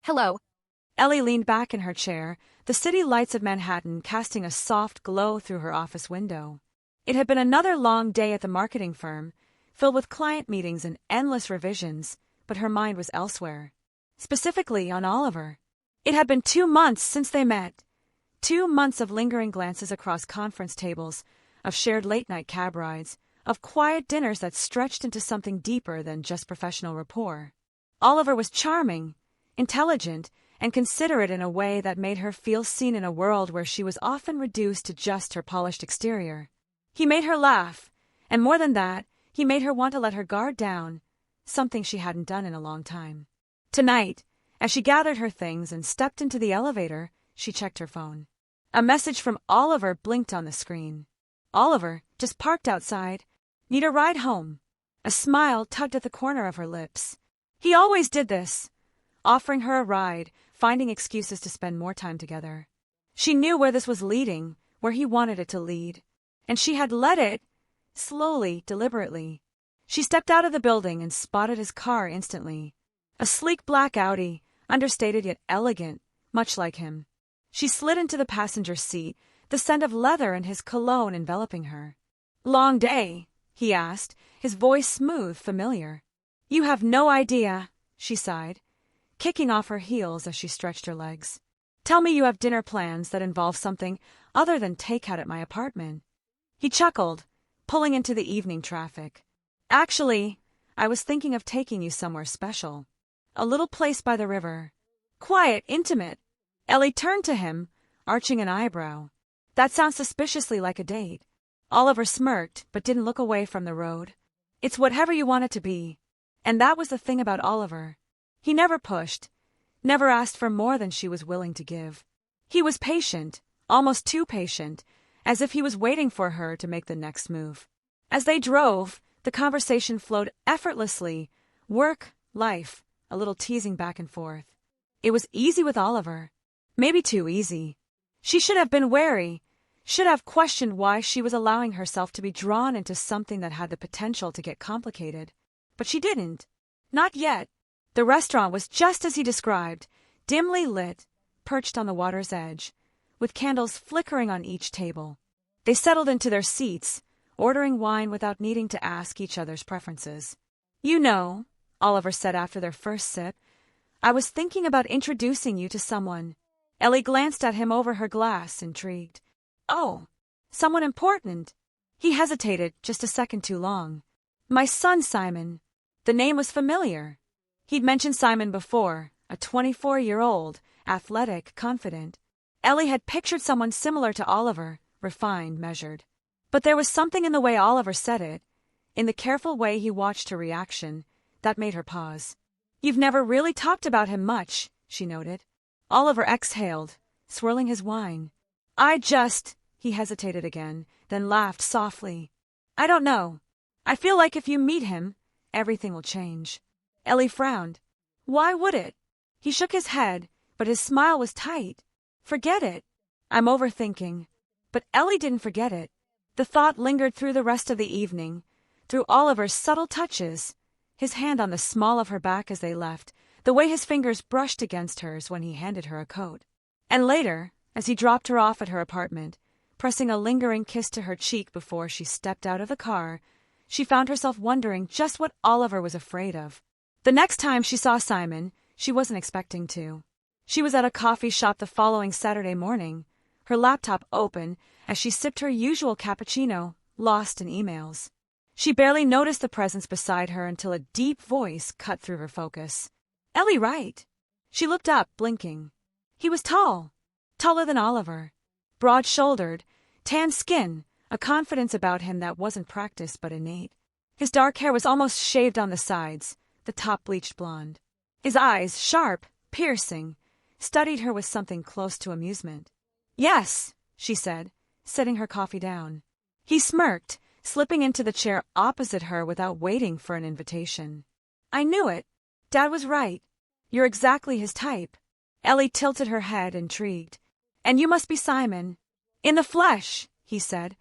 Hello. Ellie leaned back in her chair, the city lights of Manhattan casting a soft glow through her office window. It had been another long day at the marketing firm, filled with client meetings and endless revisions, but her mind was elsewhere. Specifically on Oliver. It had been 2 months since they met. 2 months of lingering glances across conference tables, of shared late-night cab rides, of quiet dinners that stretched into something deeper than just professional rapport. Oliver was charming, intelligent, and considerate in a way that made her feel seen in a world where she was often reduced to just her polished exterior. He made her laugh, and more than that, he made her want to let her guard down, something she hadn't done in a long time. Tonight, as she gathered her things and stepped into the elevator, she checked her phone. A message from Oliver blinked on the screen. Oliver, just parked outside. Need a ride home. A smile tugged at the corner of her lips. He always did this, offering her a ride, finding excuses to spend more time together. She knew where this was leading, where he wanted it to lead. And she had led it, slowly, deliberately. She stepped out of the building and spotted his car instantly. A sleek black Audi, understated yet elegant, much like him. She slid into the passenger seat, the scent of leather and his cologne enveloping her. "Long day?" he asked, his voice smooth, familiar. "You have no idea," she sighed, kicking off her heels as she stretched her legs. "Tell me you have dinner plans that involve something other than takeout at my apartment." He chuckled, pulling into the evening traffic. "Actually, I was thinking of taking you somewhere special. A little place by the river. Quiet, intimate." Ellie turned to him, arching an eyebrow. "That sounds suspiciously like a date." Oliver smirked, but didn't look away from the road. "It's whatever you want it to be." And that was the thing about Oliver. He never pushed, never asked for more than she was willing to give. He was patient, almost too patient, as if he was waiting for her to make the next move. As they drove, the conversation flowed effortlessly, work, life, a little teasing back and forth. It was easy with Oliver. Maybe too easy. She should have been wary, should have questioned why she was allowing herself to be drawn into something that had the potential to get complicated. But she didn't. Not yet. The restaurant was just as he described, dimly lit, perched on the water's edge, with candles flickering on each table. They settled into their seats, ordering wine without needing to ask each other's preferences. "You know," Oliver said after their first sip, "I was thinking about introducing you to someone." Ellie glanced at him over her glass, intrigued. "Oh, someone important." He hesitated just a second too long. "My son, Simon." The name was familiar. He'd mentioned Simon before, a 24-year-old, athletic, confident. Ellie had pictured someone similar to Oliver, refined, measured. But there was something in the way Oliver said it, in the careful way he watched her reaction, that made her pause. "You've never really talked about him much," she noted. Oliver exhaled, swirling his wine. He hesitated again, then laughed softly. "I don't know. I feel like if you meet him, everything will change." Ellie frowned. "Why would it?" He shook his head, but his smile was tight. "Forget it. I'm overthinking." But Ellie didn't forget it. The thought lingered through the rest of the evening, through Oliver's subtle touches, his hand on the small of her back as they left, the way his fingers brushed against hers when he handed her a coat. And later, as he dropped her off at her apartment, pressing a lingering kiss to her cheek before she stepped out of the car, she found herself wondering just what Oliver was afraid of. The next time she saw Simon, she wasn't expecting to. She was at a coffee shop the following Saturday morning, her laptop open as she sipped her usual cappuccino, lost in emails. She barely noticed the presence beside her until a deep voice cut through her focus. "Ellie Wright." She looked up, blinking. He was tall, taller than Oliver, broad-shouldered, tan skin, a confidence about him that wasn't practiced but innate. His dark hair was almost shaved on the sides, the top bleached blonde. His eyes, sharp, piercing, studied her with something close to amusement. "Yes," she said, setting her coffee down. He smirked, slipping into the chair opposite her without waiting for an invitation. "I knew it. Dad was right. You're exactly his type." Ellie tilted her head, intrigued. "And you must be Simon." "In the flesh," he said,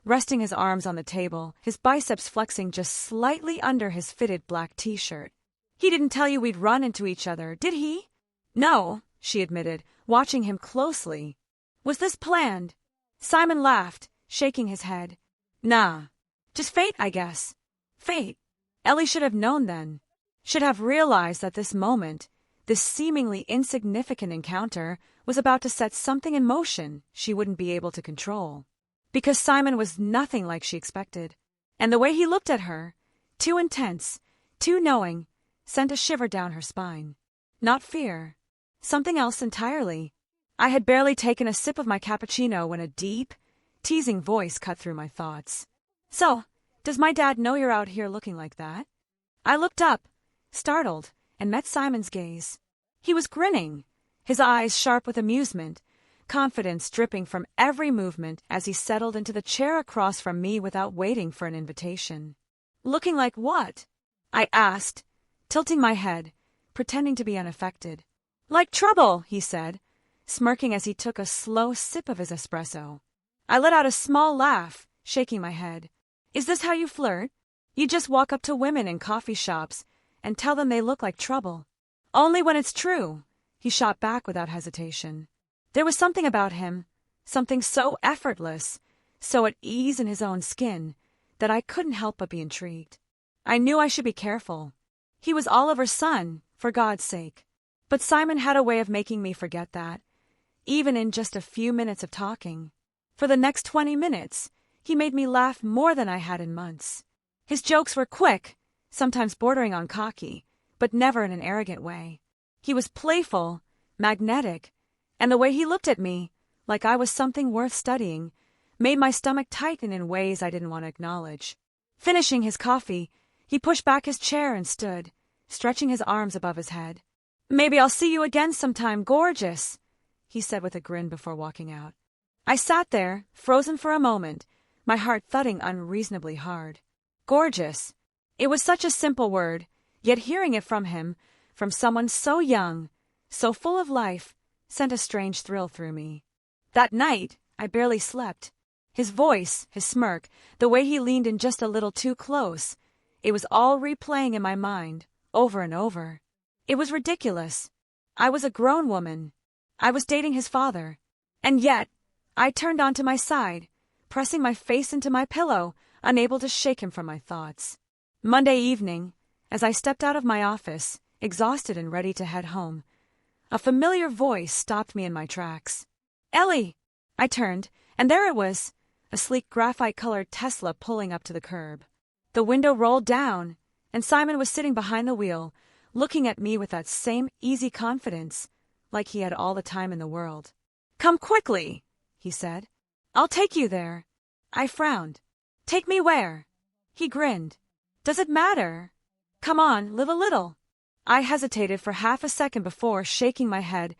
resting his arms on the table, his biceps flexing just slightly under his fitted black t-shirt. "He didn't tell you we'd run into each other, did he?" No, she admitted, watching him closely. Was this planned? Simon laughed, shaking his head. Nah. Just fate, I guess. Fate. Ellie should have known then. Should have realized that this moment, this seemingly insignificant encounter, was about to set something in motion she wouldn't be able to control. Because Simon was nothing like she expected. And the way he looked at her, too intense, too knowing, sent a shiver down her spine. Not fear. Something else entirely. I had barely taken a sip of my cappuccino when a deep, teasing voice cut through my thoughts. So, does my dad know you're out here looking like that? I looked up, startled, and met Simon's gaze. He was grinning, his eyes sharp with amusement, confidence dripping from every movement as he settled into the chair across from me without waiting for an invitation. Looking like what? I asked, tilting my head, pretending to be unaffected. Like trouble, he said, smirking as he took a slow sip of his espresso. I let out a small laugh, shaking my head. Is this how you flirt? You just walk up to women in coffee shops and tell them they look like trouble. Only when it's true, he shot back without hesitation. There was something about him, something so effortless, so at ease in his own skin, that I couldn't help but be intrigued. I knew I should be careful. He was Oliver's son, for God's sake. But Simon had a way of making me forget that, even in just a few minutes of talking. For the next 20 minutes, he made me laugh more than I had in months. His jokes were quick, sometimes bordering on cocky, but never in an arrogant way. He was playful, magnetic, and the way he looked at me, like I was something worth studying, made my stomach tighten in ways I didn't want to acknowledge. Finishing his coffee, he pushed back his chair and stood, stretching his arms above his head. Maybe I'll see you again sometime, gorgeous, he said with a grin before walking out. I sat there, frozen for a moment, my heart thudding unreasonably hard. Gorgeous. It was such a simple word, yet hearing it from him, from someone so young, so full of life, sent a strange thrill through me. That night, I barely slept. His voice, his smirk, the way he leaned in just a little too close, it was all replaying in my mind, over and over. It was ridiculous. I was a grown woman. I was dating his father. And yet, I turned onto my side, pressing my face into my pillow, unable to shake him from my thoughts. Monday evening, as I stepped out of my office, exhausted and ready to head home, a familiar voice stopped me in my tracks. Ellie! I turned, and there it was, a sleek graphite-colored Tesla pulling up to the curb. The window rolled down, and Simon was sitting behind the wheel, looking at me with that same easy confidence, like he had all the time in the world. Come quickly, he said. I'll take you there. I frowned. Take me where? He grinned. Does it matter? Come on, live a little. I hesitated for half a second before shaking my head,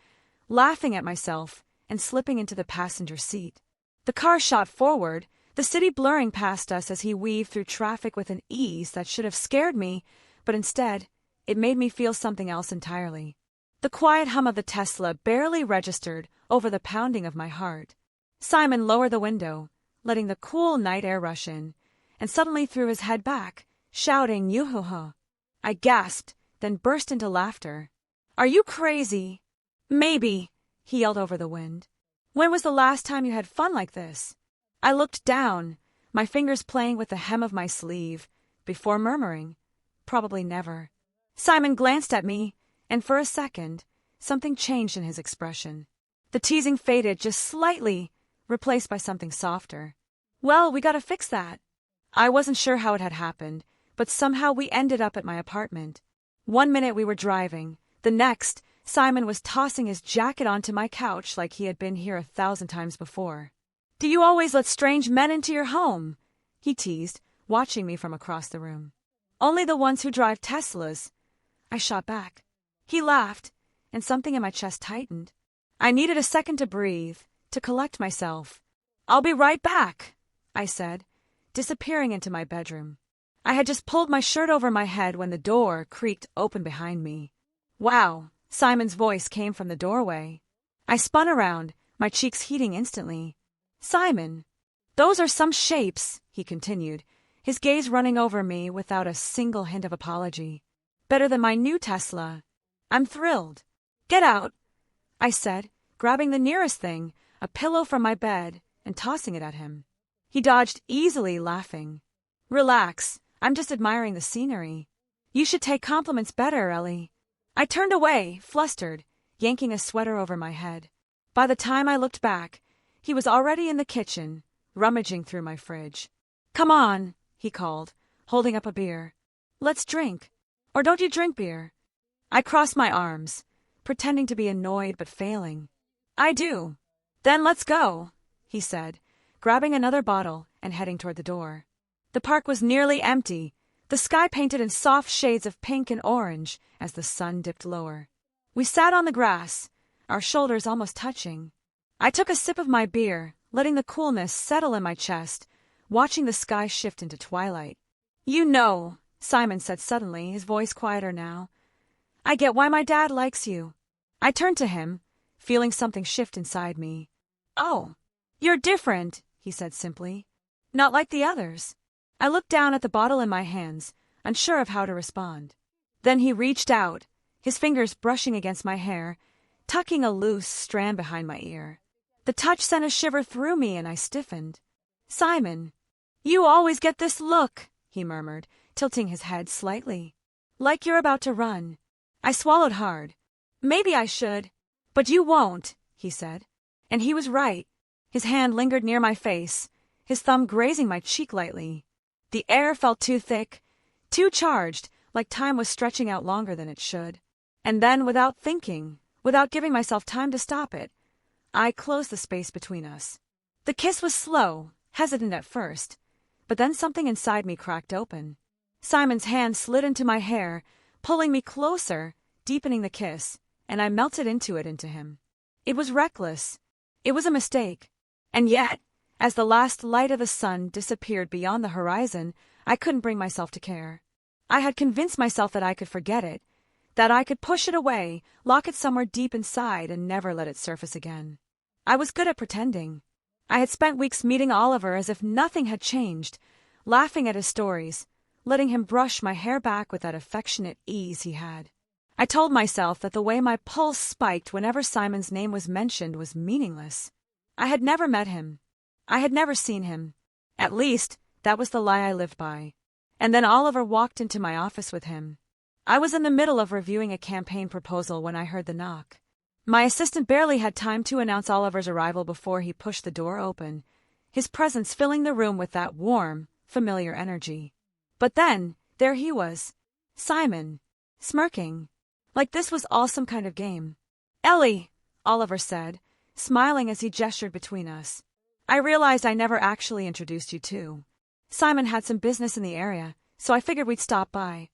laughing at myself, and slipping into the passenger seat. The car shot forward, the city blurring past us as he weaved through traffic with an ease that should have scared me, but instead, it made me feel something else entirely. The quiet hum of the Tesla barely registered over the pounding of my heart. Simon lowered the window, letting the cool night air rush in, and suddenly threw his head back, shouting yoo-hoo-ha. I gasped, then burst into laughter. Are you crazy? Maybe, he yelled over the wind. When was the last time you had fun like this? I looked down, my fingers playing with the hem of my sleeve, before murmuring, probably never. Simon glanced at me, and for a second, something changed in his expression. The teasing faded just slightly, replaced by something softer. Well, we gotta fix that. I wasn't sure how it had happened, but somehow we ended up at my apartment. 1 minute we were driving, the next, Simon was tossing his jacket onto my couch like he had been here 1,000 times before. Do you always let strange men into your home? He teased, watching me from across the room. Only the ones who drive Teslas. I shot back. He laughed, and something in my chest tightened. I needed a second to breathe, to collect myself. I'll be right back, I said, disappearing into my bedroom. I had just pulled my shirt over my head when the door creaked open behind me. Wow, Simon's voice came from the doorway. I spun around, my cheeks heating instantly. Simon, those are some shapes, he continued, his gaze running over me without a single hint of apology. Better than my new Tesla. I'm thrilled. Get out, I said, grabbing the nearest thing, a pillow from my bed, and tossing it at him. He dodged easily, laughing. Relax, I'm just admiring the scenery. You should take compliments better, Ellie. I turned away, flustered, yanking a sweater over my head. By the time I looked back, he was already in the kitchen, rummaging through my fridge. Come on, he called, holding up a beer. Let's drink. Or don't you drink beer? I crossed my arms, pretending to be annoyed but failing. I do. Then let's go, he said, grabbing another bottle and heading toward the door. The park was nearly empty, the sky painted in soft shades of pink and orange as the sun dipped lower. We sat on the grass, our shoulders almost touching. I took a sip of my beer, letting the coolness settle in my chest, watching the sky shift into twilight. You know, Simon said suddenly, his voice quieter now, I get why my dad likes you. I turned to him, feeling something shift inside me. Oh, you're different, he said simply. Not like the others. I looked down at the bottle in my hands, unsure of how to respond. Then he reached out, his fingers brushing against my hair, tucking a loose strand behind my ear. The touch sent a shiver through me and I stiffened. Simon, you always get this look, he murmured, tilting his head slightly. Like you're about to run. I swallowed hard. Maybe I should. But you won't, he said. And he was right. His hand lingered near my face, his thumb grazing my cheek lightly. The air felt too thick, too charged, like time was stretching out longer than it should. And then, without thinking, without giving myself time to stop it, I closed the space between us. The kiss was slow, hesitant at first, but then something inside me cracked open. Simon's hand slid into my hair, pulling me closer, deepening the kiss, and I melted into him. It was reckless. It was a mistake. And yet, as the last light of the sun disappeared beyond the horizon, I couldn't bring myself to care. I had convinced myself that I could forget it, that I could push it away, lock it somewhere deep inside, and never let it surface again. I was good at pretending. I had spent weeks meeting Oliver as if nothing had changed, laughing at his stories, letting him brush my hair back with that affectionate ease he had. I told myself that the way my pulse spiked whenever Simon's name was mentioned was meaningless. I had never met him. I had never seen him. At least, that was the lie I lived by. And then Oliver walked into my office with him. I was in the middle of reviewing a campaign proposal when I heard the knock. My assistant barely had time to announce Oliver's arrival before he pushed the door open, his presence filling the room with that warm, familiar energy. But then, there he was, Simon, smirking, like this was all some kind of game. Ellie, Oliver said, smiling as he gestured between us. I realized I never actually introduced you two. Simon had some business in the area, so I figured we'd stop by.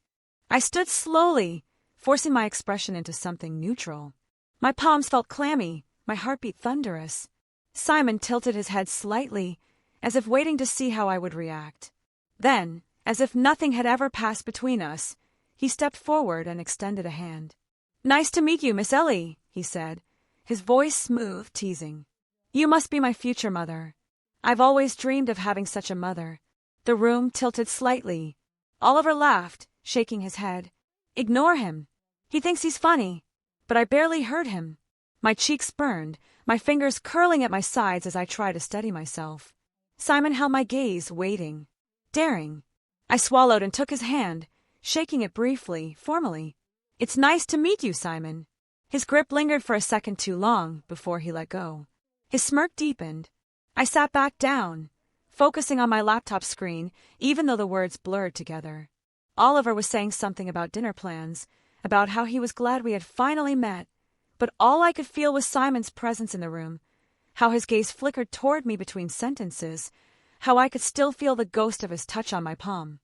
I stood slowly, forcing my expression into something neutral. My palms felt clammy, my heartbeat thunderous. Simon tilted his head slightly, as if waiting to see how I would react. Then, as if nothing had ever passed between us, he stepped forward and extended a hand. Nice to meet you, Miss Ellie, he said, his voice smooth, teasing. You must be my future mother. I've always dreamed of having such a mother. The room tilted slightly. Oliver laughed, shaking his head. Ignore him. He thinks he's funny. But I barely heard him. My cheeks burned, my fingers curling at my sides as I tried to steady myself. Simon held my gaze, waiting, daring. I swallowed and took his hand, shaking it briefly, formally. It's nice to meet you, Simon. His grip lingered for a second too long before he let go. His smirk deepened. I sat back down, focusing on my laptop screen, even though the words blurred together. Oliver was saying something about dinner plans, about how he was glad we had finally met, but all I could feel was Simon's presence in the room, how his gaze flickered toward me between sentences, how I could still feel the ghost of his touch on my palm.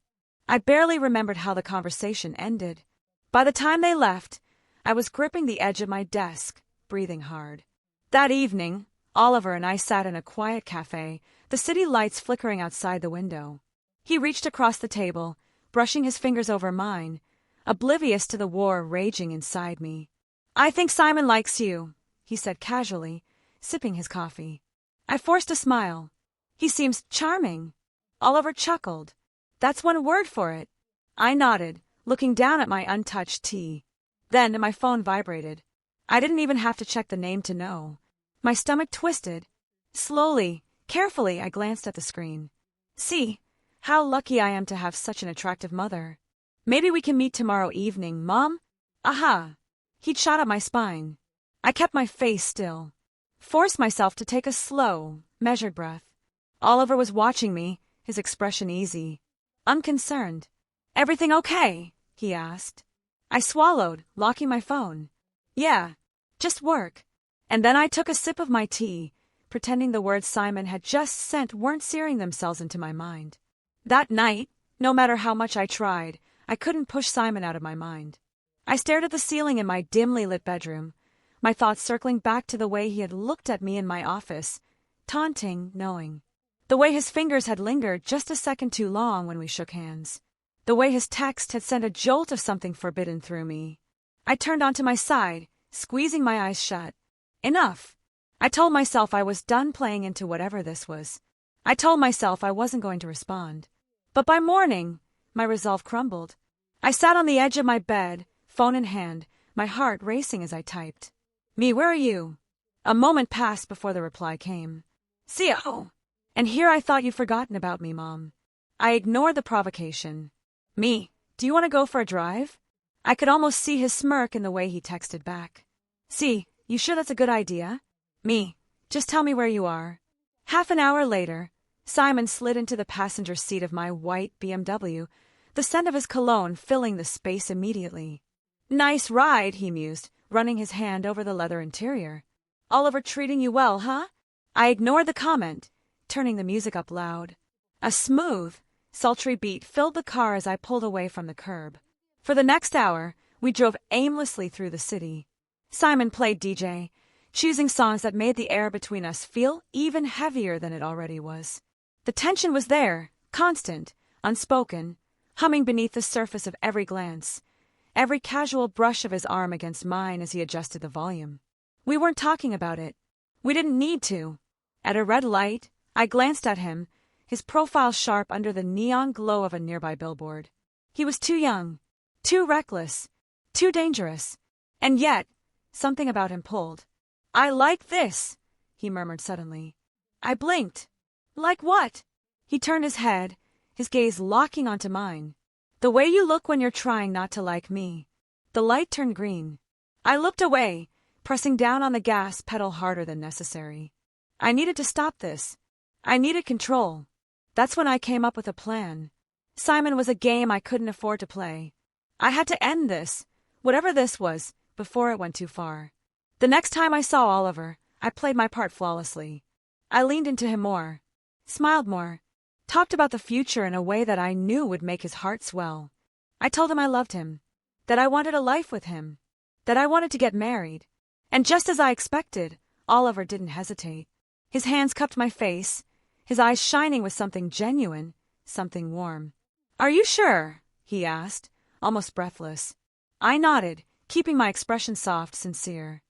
I barely remembered how the conversation ended. By the time they left, I was gripping the edge of my desk, breathing hard. That evening, Oliver and I sat in a quiet cafe, the city lights flickering outside the window. He reached across the table, brushing his fingers over mine, oblivious to the war raging inside me. I think Simon likes you, he said casually, sipping his coffee. I forced a smile. He seems charming. Oliver chuckled. That's one word for it. I nodded, looking down at my untouched tea. Then my phone vibrated. I didn't even have to check the name to know. My stomach twisted. Slowly, carefully, I glanced at the screen. See, how lucky I am to have such an attractive mother. Maybe we can meet tomorrow evening, Mom? Aha! He'd shot up my spine. I kept my face still. Forced myself to take a slow, measured breath. Oliver was watching me, his expression easy. Unconcerned. Everything okay? He asked. I swallowed, locking my phone. Yeah, just work. And then I took a sip of my tea, pretending the words Simon had just sent weren't searing themselves into my mind. That night, no matter how much I tried, I couldn't push Simon out of my mind. I stared at the ceiling in my dimly lit bedroom, my thoughts circling back to the way he had looked at me in my office, taunting, knowing. The way his fingers had lingered just a second too long when we shook hands. The way his text had sent a jolt of something forbidden through me. I turned onto my side, squeezing my eyes shut. Enough. I told myself I was done playing into whatever this was. I told myself I wasn't going to respond. But by morning, my resolve crumbled. I sat on the edge of my bed, phone in hand, my heart racing as I typed. Me, where are you? A moment passed before the reply came. CO. And here I thought you'd forgotten about me, Mom. I ignored the provocation. Me, do you want to go for a drive? I could almost see his smirk in the way he texted back. See, you sure that's a good idea? Me, just tell me where you are. Half an hour later, Simon slid into the passenger seat of my white BMW, the scent of his cologne filling the space immediately. Nice ride, he mused, running his hand over the leather interior. Oliver treating you well, huh? I ignored the comment, turning the music up loud. A smooth, sultry beat filled the car as I pulled away from the curb. For the next hour, we drove aimlessly through the city. Simon played DJ, choosing songs that made the air between us feel even heavier than it already was. The tension was there, constant, unspoken, humming beneath the surface of every glance, every casual brush of his arm against mine as he adjusted the volume. We weren't talking about it. We didn't need to. At a red light, I glanced at him, his profile sharp under the neon glow of a nearby billboard. He was too young, too reckless, too dangerous. And yet, something about him pulled. I like this, he murmured suddenly. I blinked. Like what? He turned his head, his gaze locking onto mine. The way you look when you're trying not to like me. The light turned green. I looked away, pressing down on the gas pedal harder than necessary. I needed to stop this. I needed control. That's when I came up with a plan. Simon was a game I couldn't afford to play. I had to end this, whatever this was, before it went too far. The next time I saw Oliver, I played my part flawlessly. I leaned into him more, smiled more, talked about the future in a way that I knew would make his heart swell. I told him I loved him, that I wanted a life with him, that I wanted to get married. And just as I expected, Oliver didn't hesitate. His hands cupped my face, his eyes shining with something genuine, something warm. Are you sure? He asked, almost breathless. I nodded, keeping my expression soft, sincere.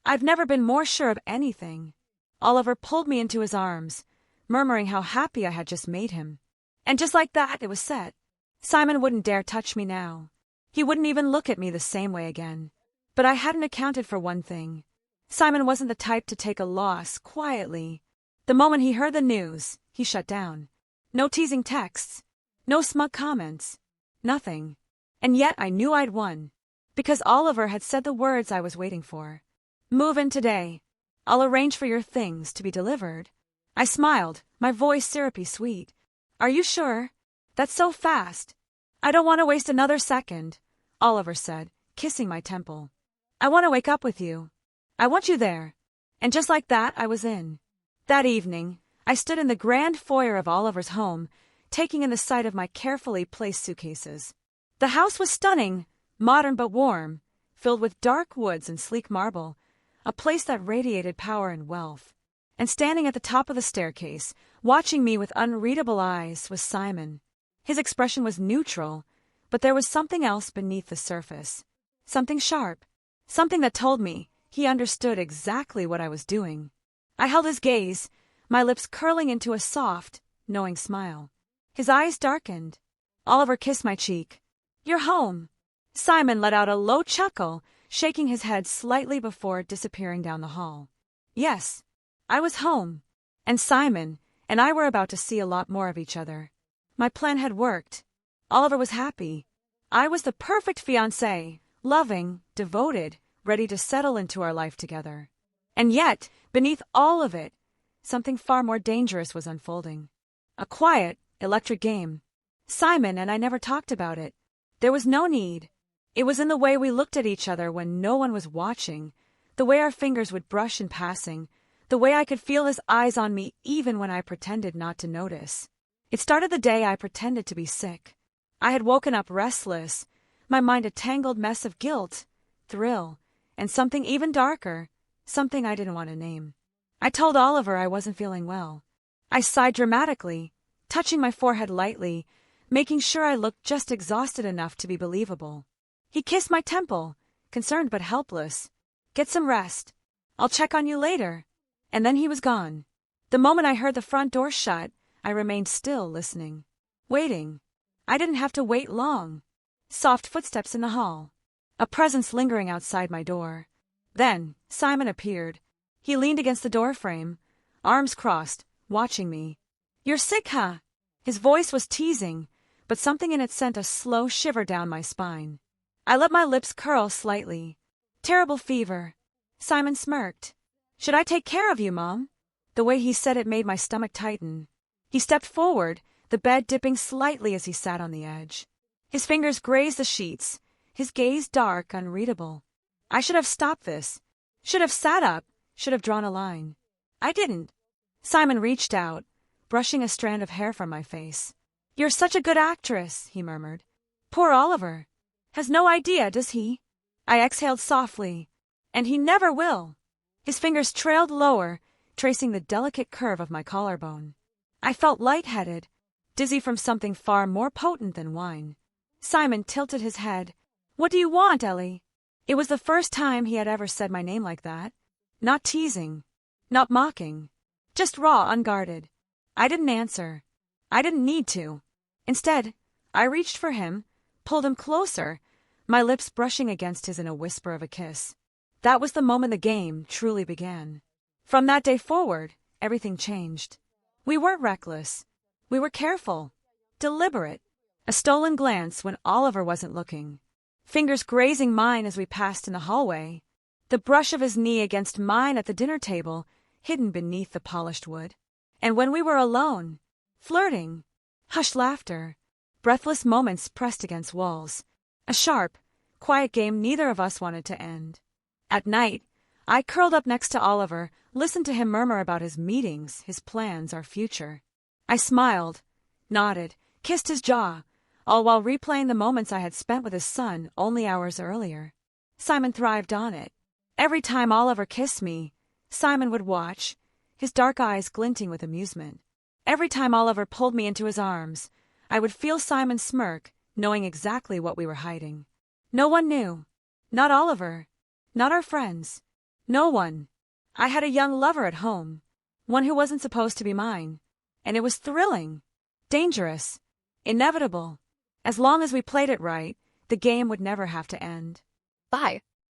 I've never been more sure of anything. Oliver pulled me into his arms, murmuring how happy I had just made him. And just like that, it was set. Simon wouldn't dare touch me now. He wouldn't even look at me the same way again. But I hadn't accounted for one thing. Simon wasn't the type to take a loss quietly. The moment he heard the news, he shut down. No teasing texts. No smug comments. Nothing. And yet I knew I'd won. Because Oliver had said the words I was waiting for. Move in today. I'll arrange for your things to be delivered. I smiled, my voice syrupy sweet. Are you sure? That's so fast. I don't want to waste another second, Oliver said, kissing my temple. I want to wake up with you. I want you there. And just like that, I was in. That evening, I stood in the grand foyer of Oliver's home, taking in the sight of my carefully placed suitcases. The house was stunning, modern but warm, filled with dark woods and sleek marble, a place that radiated power and wealth. And standing at the top of the staircase, watching me with unreadable eyes, was Simon. His expression was neutral, but there was something else beneath the surface. Something sharp. Something that told me he understood exactly what I was doing. I held his gaze, my lips curling into a soft, knowing smile. His eyes darkened. Oliver kissed my cheek. You're home. Simon let out a low chuckle, shaking his head slightly before disappearing down the hall. Yes, I was home, and Simon and I were about to see a lot more of each other. My plan had worked. Oliver was happy. I was the perfect fiancé, loving, devoted, ready to settle into our life together. And yet, beneath all of it, something far more dangerous was unfolding. A quiet, electric game. Simon and I never talked about it. There was no need. It was in the way we looked at each other when no one was watching, the way our fingers would brush in passing, the way I could feel his eyes on me even when I pretended not to notice. It started the day I pretended to be sick. I had woken up restless, my mind a tangled mess of guilt, thrill, and something even darker, something I didn't want to name. I told Oliver I wasn't feeling well. I sighed dramatically, touching my forehead lightly, making sure I looked just exhausted enough to be believable. He kissed my temple, concerned but helpless. "Get some rest. I'll check on you later." And then he was gone. The moment I heard the front door shut, I remained still, listening. Waiting. I didn't have to wait long. Soft footsteps in the hall. A presence lingering outside my door. Then, Simon appeared. He leaned against the doorframe, arms crossed, watching me. "You're sick, huh?" His voice was teasing, but something in it sent a slow shiver down my spine. I let my lips curl slightly. "Terrible fever." Simon smirked. "Should I take care of you, Mom?" The way he said it made my stomach tighten. He stepped forward, the bed dipping slightly as he sat on the edge. His fingers grazed the sheets, his gaze dark, unreadable. I should have stopped this. Should have sat up, should have drawn a line. I didn't. Simon reached out, brushing a strand of hair from my face. "You're such a good actress," he murmured. "Poor Oliver. Has no idea, does he?" I exhaled softly. "And he never will." His fingers trailed lower, tracing the delicate curve of my collarbone. I felt lightheaded, dizzy from something far more potent than wine. Simon tilted his head. "What do you want, Ellie?" It was the first time he had ever said my name like that. Not teasing, not mocking, just raw, unguarded. I didn't answer. I didn't need to. Instead, I reached for him, pulled him closer, my lips brushing against his in a whisper of a kiss. That was the moment the game truly began. From that day forward, everything changed. We weren't reckless. We were careful, deliberate. A stolen glance when Oliver wasn't looking. Fingers grazing mine as we passed in the hallway. The brush of his knee against mine at the dinner table, hidden beneath the polished wood. And when we were alone, flirting, hushed laughter, breathless moments pressed against walls. A sharp, quiet game neither of us wanted to end. At night, I curled up next to Oliver, listened to him murmur about his meetings, his plans, our future. I smiled, nodded, kissed his jaw, all while replaying the moments I had spent with his son only hours earlier. Simon thrived on it. Every time Oliver kissed me, Simon would watch, his dark eyes glinting with amusement. Every time Oliver pulled me into his arms, I would feel Simon smirk, knowing exactly what we were hiding. No one knew. Not Oliver. Not our friends. No one. I had a young lover at home, one who wasn't supposed to be mine. And it was thrilling, dangerous, inevitable. As long as we played it right, the game would never have to end. Bye.